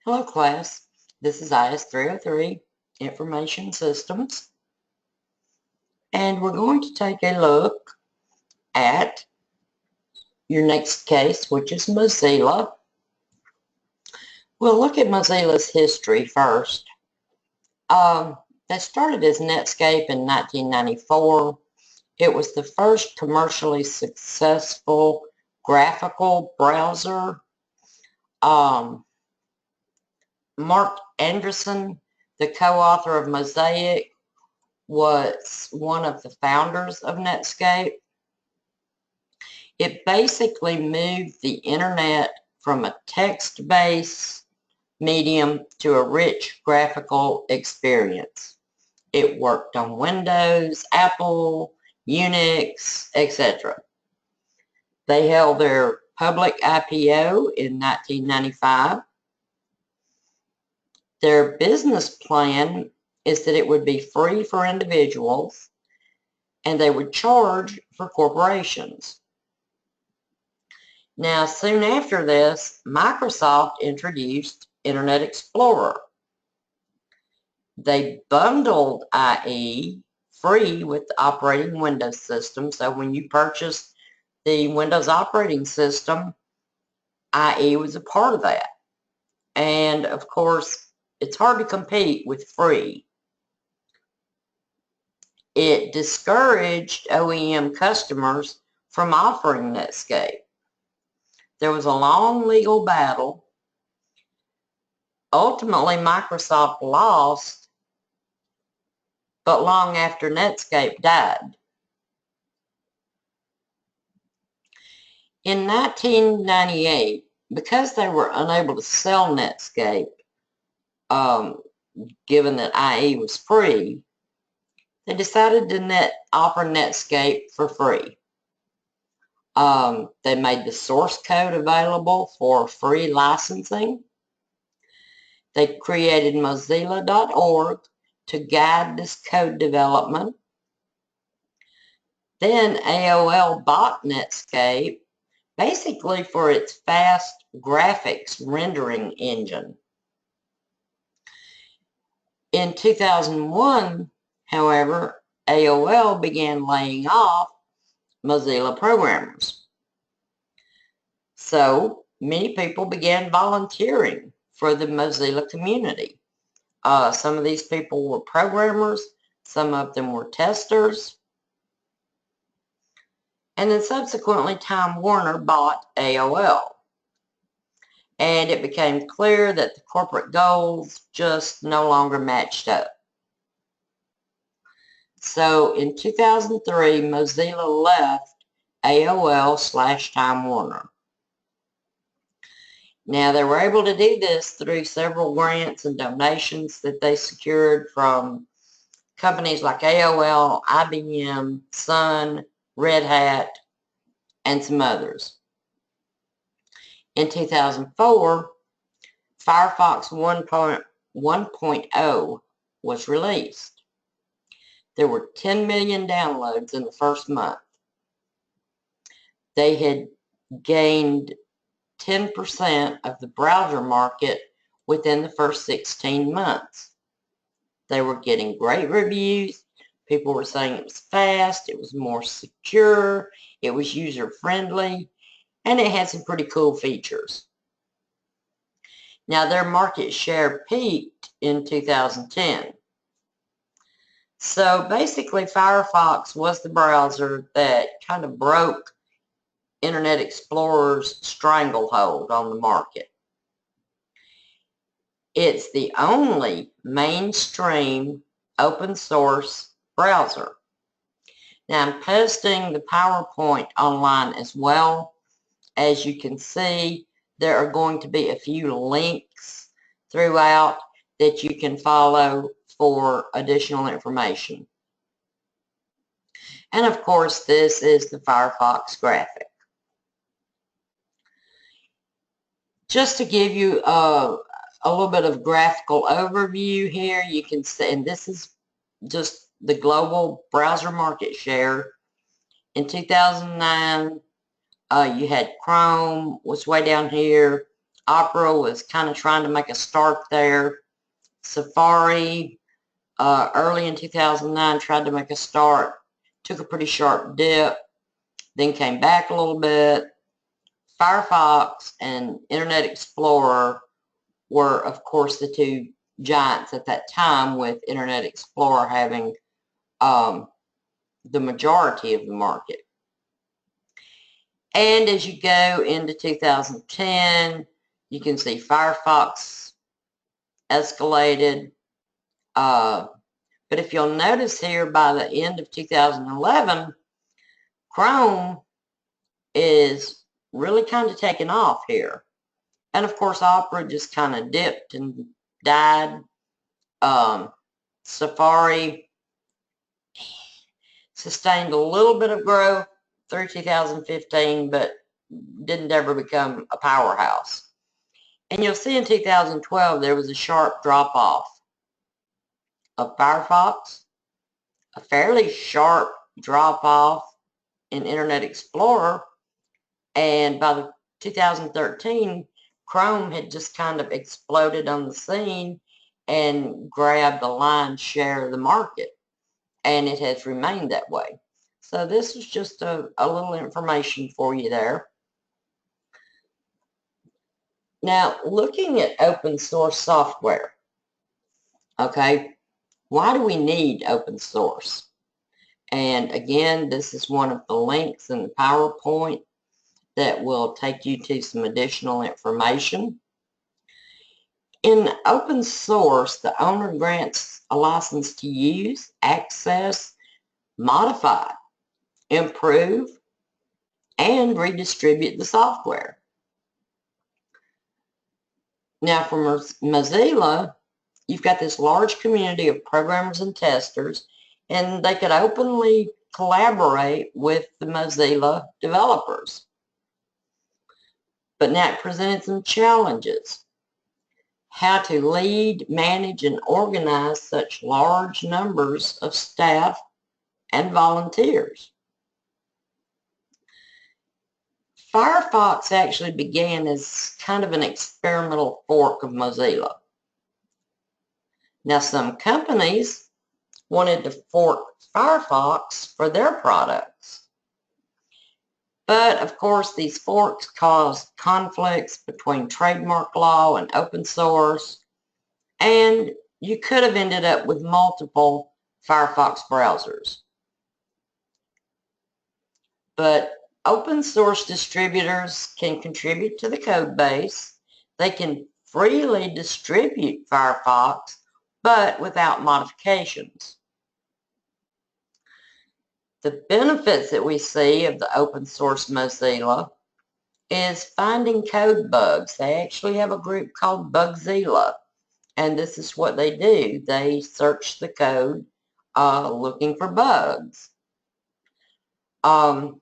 Hello class, this is IS-303 Information Systems, and we're going to take a look at your next case, which is Mozilla. We'll look at Mozilla's history first. They started as Netscape in 1994. It was the first commercially successful graphical browser. Mark Anderson, the co-author of Mosaic, was one of the founders of Netscape. It basically moved the internet from a text-based medium to a rich graphical experience. It worked on Windows, Apple, Unix, etc. They held their public IPO in 1995. Their business plan is that it would be free for individuals and they would charge for corporations. Now, soon after this, Microsoft introduced Internet Explorer. They bundled IE free with the operating Windows system. So when you purchased the Windows operating system, IE was a part of that. And of course, it's hard to compete with free. It discouraged OEM customers from offering Netscape. There was a long legal battle. Ultimately, Microsoft lost, but long after Netscape died. In 1998, because they were unable to sell Netscape, given that IE was free, they decided to offer Netscape for free. They made the source code available for free licensing. They created Mozilla.org to guide this code development. Then AOL bought Netscape basically for its fast graphics rendering engine. In 2001, however, AOL began laying off Mozilla programmers. So many people began volunteering for the Mozilla community. Some of these people were programmers, some of them were testers. And then subsequently Time Warner bought AOL. And it became clear that the corporate goals just no longer matched up. So in 2003, Mozilla left AOL/Time Warner. Now, they were able to do this through several grants and donations that they secured from companies like AOL, IBM, Sun, Red Hat, and some others. In 2004, Firefox 1.0 was released. There were 10 million downloads in the first month. They had gained 10% of the browser market within the first 16 months. They were getting great reviews. People were saying it was fast, it was more secure, it was user-friendly, and it had some pretty cool features. Now, their market share peaked in 2010. So basically, Firefox was the browser that kind of broke Internet Explorer's stranglehold on the market. It's the only mainstream open source browser. Now, I'm posting the PowerPoint online as well. As you can see, there are going to be a few links throughout that you can follow for additional information. And of course, this is the Firefox graphic. Just to give you a little bit of graphical overview here, you can see, and this is just the global browser market share. In 2009, you had Chrome was way down here, Opera was kind of trying to make a start there. Safari, early in 2009, tried to make a start, took a pretty sharp dip, then came back a little bit. Firefox and Internet Explorer were, of course, the two giants at that time, with Internet Explorer having the majority of the market. And as you go into 2010, you can see Firefox escalated. But if you'll notice here, by the end of 2011, Chrome is really kind of taking off here. And of course, Opera just kind of dipped and died. Safari sustained a little bit of growth through 2015, but didn't ever become a powerhouse. And you'll see in 2012, there was a sharp drop-off of Firefox, a fairly sharp drop-off in Internet Explorer, and by 2013, Chrome had just kind of exploded on the scene and grabbed the lion's share of the market, and it has remained that way. So this is just a little information for you there. Now, looking at open source software, okay, why do we need open source? And again, this is one of the links in the PowerPoint that will take you to some additional information. In open source, the owner grants a license to use, access, modify, improve, and redistribute the software. Now for Mozilla, you've got this large community of programmers and testers, and they could openly collaborate with the Mozilla developers. But now it presented some challenges. How to lead, manage, and organize such large numbers of staff and volunteers. Firefox actually began as kind of an experimental fork of Mozilla. Now, some companies wanted to fork Firefox for their products. But, of course, these forks caused conflicts between trademark law and open source, and you could have ended up with multiple Firefox browsers. But open source distributors can contribute to the code base. They can freely distribute Firefox, but without modifications. The benefits that we see of the open source Mozilla is finding code bugs. They actually have a group called Bugzilla, and this is what they do. They search the code looking for bugs. One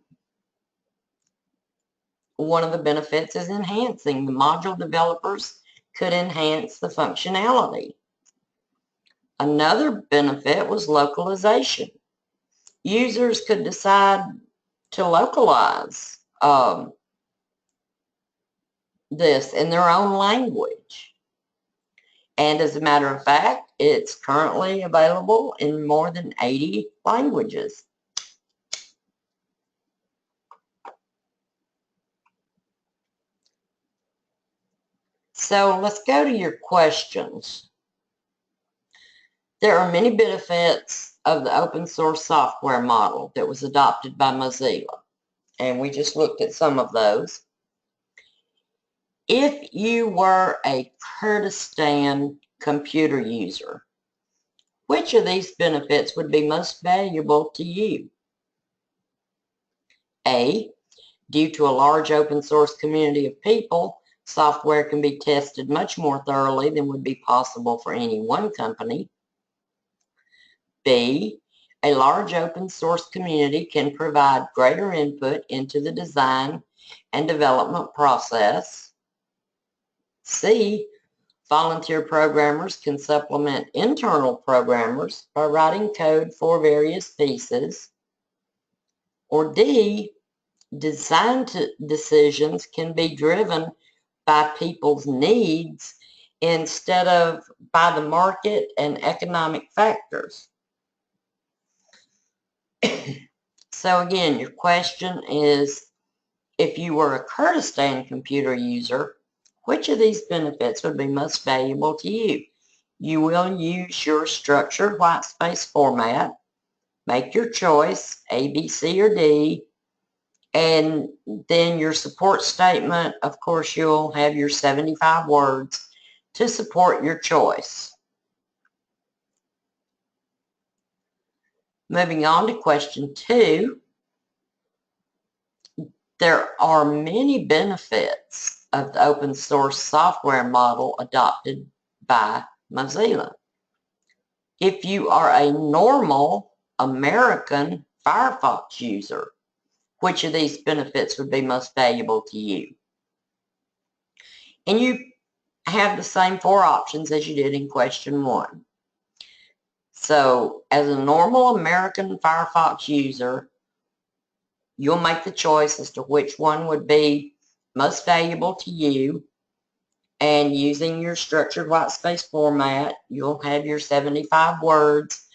of the benefits is enhancing. The module developers could enhance the functionality. Another benefit was localization. Users could decide to localize this in their own language. And as a matter of fact, it's currently available in more than 80 languages. So let's go to your questions. There are many benefits of the open source software model that was adopted by Mozilla, and we just looked at some of those. If you were a Kurdistan computer user, which of these benefits would be most valuable to you? A, due to a large open source community of people, software can be tested much more thoroughly than would be possible for any one company. B, a large open source community can provide greater input into the design and development process. C, volunteer programmers can supplement internal programmers by writing code for various pieces. Or D, design decisions can be driven by people's needs instead of by the market and economic factors. So again, your question is, if you were a Kurdistan computer user, which of these benefits would be most valuable to you? You will use your structured white space format, make your choice, A, B, C, or D, and then your support statement, of course, you'll have your 75 words to support your choice. Moving on to question 2, there are many benefits of the open source software model adopted by Mozilla. If you are a normal American Firefox user, which of these benefits would be most valuable to you? And you have the same 4 options as you did in question 1. So as a normal American Firefox user, you'll make the choice as to which one would be most valuable to you. And using your structured white space format, you'll have your 75 words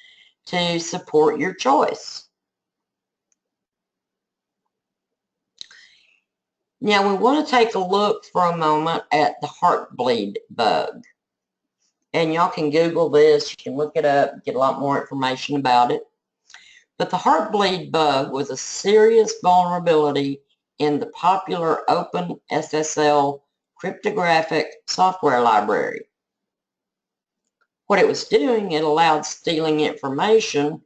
to support your choice. Now we want to take a look for a moment at the heartbleed bug. And y'all can Google this, you can look it up, get a lot more information about it. But the heartbleed bug was a serious vulnerability in the popular Open SSL cryptographic software library. What it was doing, it allowed stealing information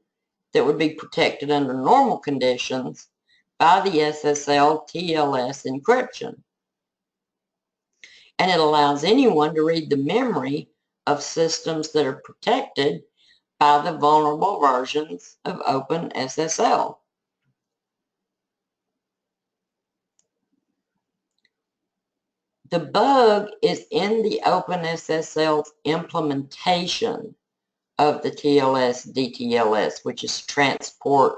that would be protected under normal conditions by the SSL TLS encryption. And it allows anyone to read the memory of systems that are protected by the vulnerable versions of OpenSSL. The bug is in the OpenSSL implementation of the TLS DTLS, which is Transport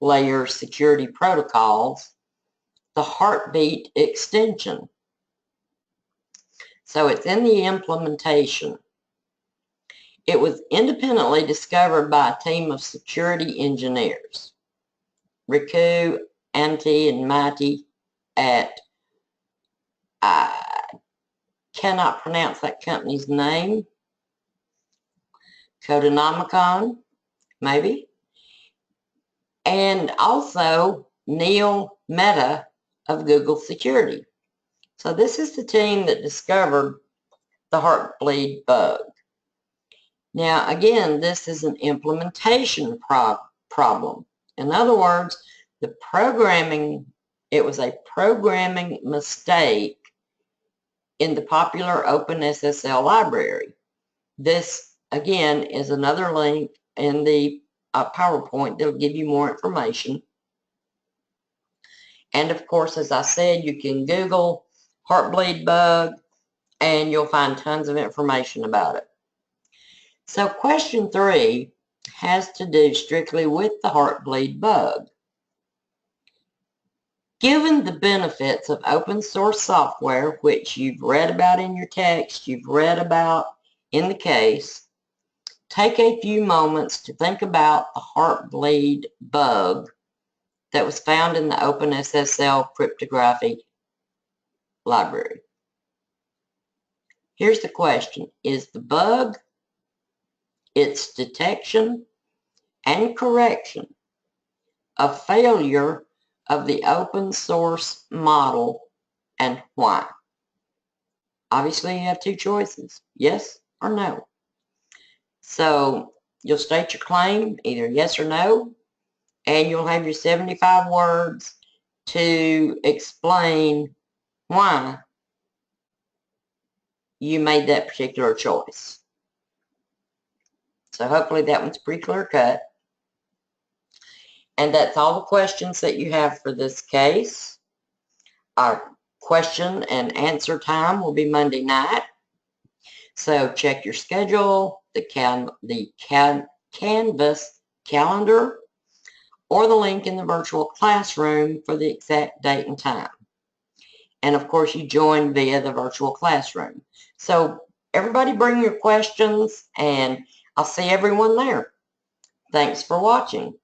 Layer Security Protocols, the heartbeat extension. So it's in the implementation. It was independently discovered by a team of security engineers, Riku, Antti, and Matti at, I cannot pronounce that company's name, Codenomicon, maybe, and also Neil Mehta of Google Security. So this is the team that discovered the heartbleed bug. Now, again, this is an implementation problem. In other words, it was a programming mistake in the popular OpenSSL library. This, again, is another link in the PowerPoint that'll give you more information. And of course, as I said, you can Google heartbleed bug and you'll find tons of information about it. So question 3 has to do strictly with the heartbleed bug. Given the benefits of open source software, which you've read about in your text, you've read about in the case, take a few moments to think about the heartbleed bug that was found in the OpenSSL cryptographic library. Here's the question. Is the bug, its detection and correction, a failure of the open source model, and why? Obviously, you have 2 choices, yes or no. So you'll state your claim, either yes or no, and you'll have your 75 words to explain why you made that particular choice. So hopefully that one's pretty clear cut. And that's all the questions that you have for this case. Our question and answer time will be Monday night. So check your schedule, the Canvas calendar, or the link in the virtual classroom for the exact date and time. And of course, you join via the virtual classroom. So everybody bring your questions, and I'll see everyone there. Thanks for watching.